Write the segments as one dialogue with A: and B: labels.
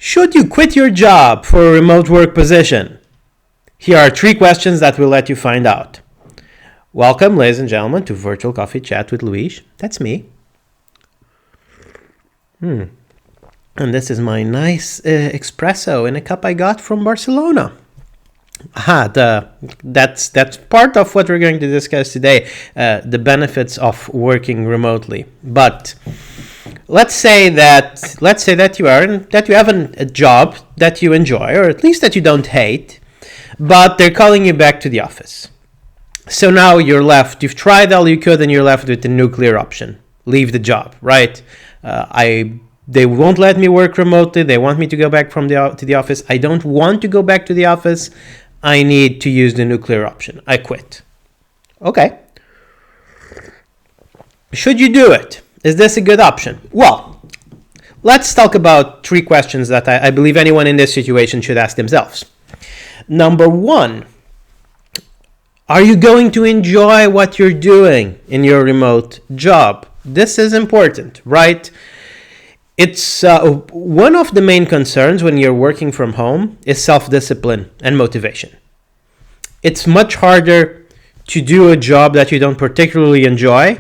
A: Should you quit your job for a remote work position? Here are 3 questions that will let you find out. Welcome, ladies and gentlemen, to Virtual Coffee Chat with Luis. That's me. And this is my nice espresso in a cup I got from Barcelona. That's part of what we're going to discuss today, the benefits of working remotely. But let's say that you have a job that you enjoy, or at least that you don't hate, but they're calling you back to the office. So now you're left. You've tried all you could, and you're left with the nuclear option: leave the job. Right? They won't let me work remotely. They want me to go back to the office. I don't want to go back to the office. I need to use the nuclear option. I quit. Okay. Should you do it? Is this a good option? Well, let's talk about 3 questions that I believe anyone in this situation should ask themselves. Number 1, are you going to enjoy what you're doing in your remote job? This is important, right? It's one of the main concerns when you're working from home is self-discipline and motivation. It's much harder to do a job that you don't particularly enjoy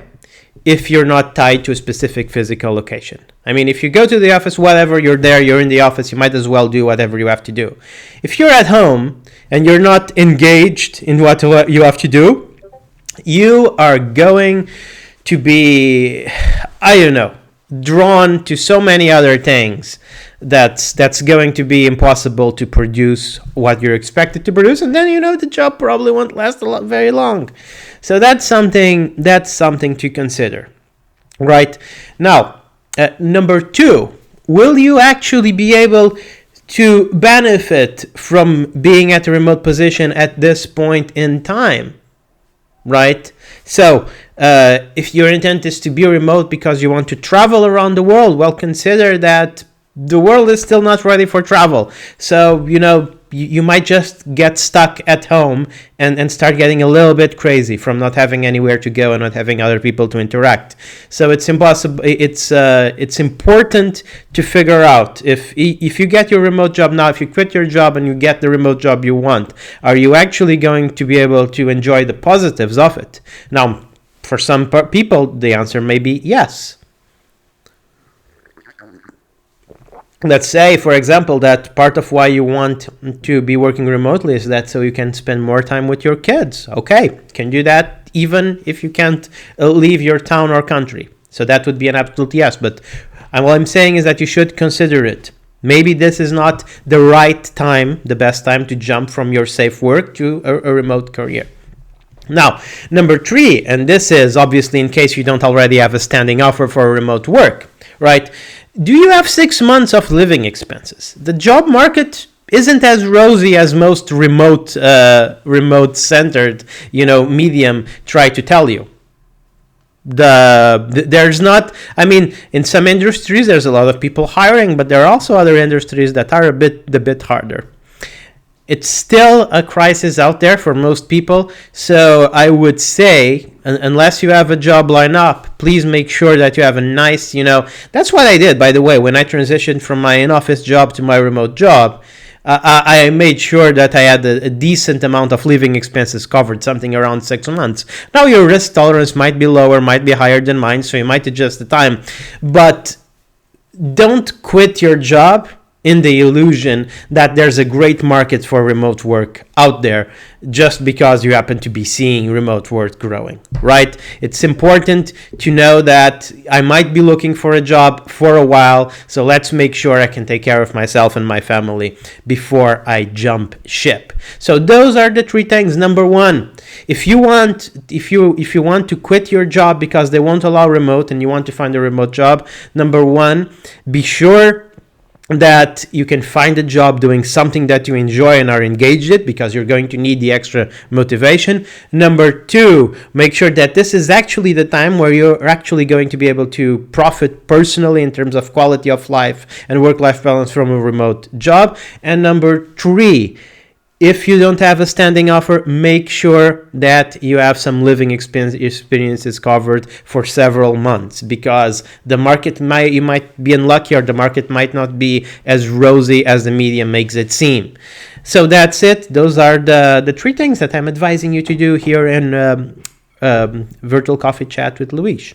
A: if you're not tied to a specific physical location. I mean, if you go to the office, whatever, you're there, you're in the office, you might as well do whatever you have to do. If you're at home and you're not engaged in what you have to do, you are going to be, drawn to so many other things that's going to be impossible to produce what you're expected to produce, and then the job probably won't last very long. So that's something to consider. Right now, number 2, will you actually be able to benefit from being at a remote position at this point in time? Right? So if your intent is to be remote because you want to travel around the world, well, consider that the world is still not ready for travel. So, you might just get stuck at home and start getting a little bit crazy from not having anywhere to go and not having other people to interact. So it's impossible. It's important to figure out if you get your remote job now, if you quit your job and you get the remote job you want, are you actually going to be able to enjoy the positives of it? Now, for some people, the answer may be yes. Let's say, for example, that part of why you want to be working remotely is that so you can spend more time with your kids. Okay, can do that even if you can't leave your town or country. So that would be an absolute yes. But what I'm saying is that you should consider it. Maybe this is not the right time, the best time to jump from your safe work to a remote career. Now, number 3, and this is obviously in case you don't already have a standing offer for remote work, right? Do you have 6 months of living expenses? The job market isn't as rosy as most remote-centered, medium try to tell you. There's not. I mean, in some industries there's a lot of people hiring, but there are also other industries that are a bit harder. It's still a crisis out there for most people, so I would say, unless you have a job lined up, please make sure that you have a nice, that's what I did, by the way, when I transitioned from my in-office job to my remote job. I made sure that I had a decent amount of living expenses covered, something around 6 months. Now your risk tolerance might be lower, might be higher than mine, so you might adjust the time, but don't quit your job in the illusion that there's a great market for remote work out there just because you happen to be seeing remote work growing, right? It's important to know that I might be looking for a job for a while, so let's make sure I can take care of myself and my family before I jump ship. So those are the 3 things. Number 1, if you want to quit your job because they won't allow remote and you want to find a remote job, number 1, be sure that you can find a job doing something that you enjoy and are engaged in, because you're going to need the extra motivation. Number 2, make sure that this is actually the time where you're actually going to be able to profit personally in terms of quality of life and work-life balance from a remote job. And number 3, If you don't have a standing offer, make sure that you have some living experiences covered for several months, because the market you might be unlucky, or the market might not be as rosy as the media makes it seem. So that's it. Those are the three things that I'm advising you to do here in Virtual Coffee Chat with Luis.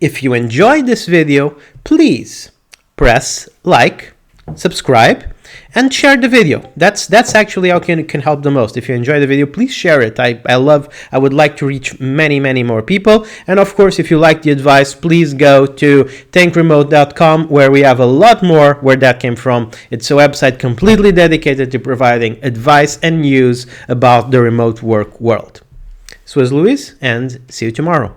A: If you enjoyed this video, please press like, subscribe, and share the video. That's actually how it can help the most. If you enjoy the video, please share it. I would like to reach many more people. And of course, if you like the advice, please go to tankremote.com, where we have a lot more where that came from. It's a website completely dedicated to providing advice and news about the remote work world. This was Luis, and see you tomorrow.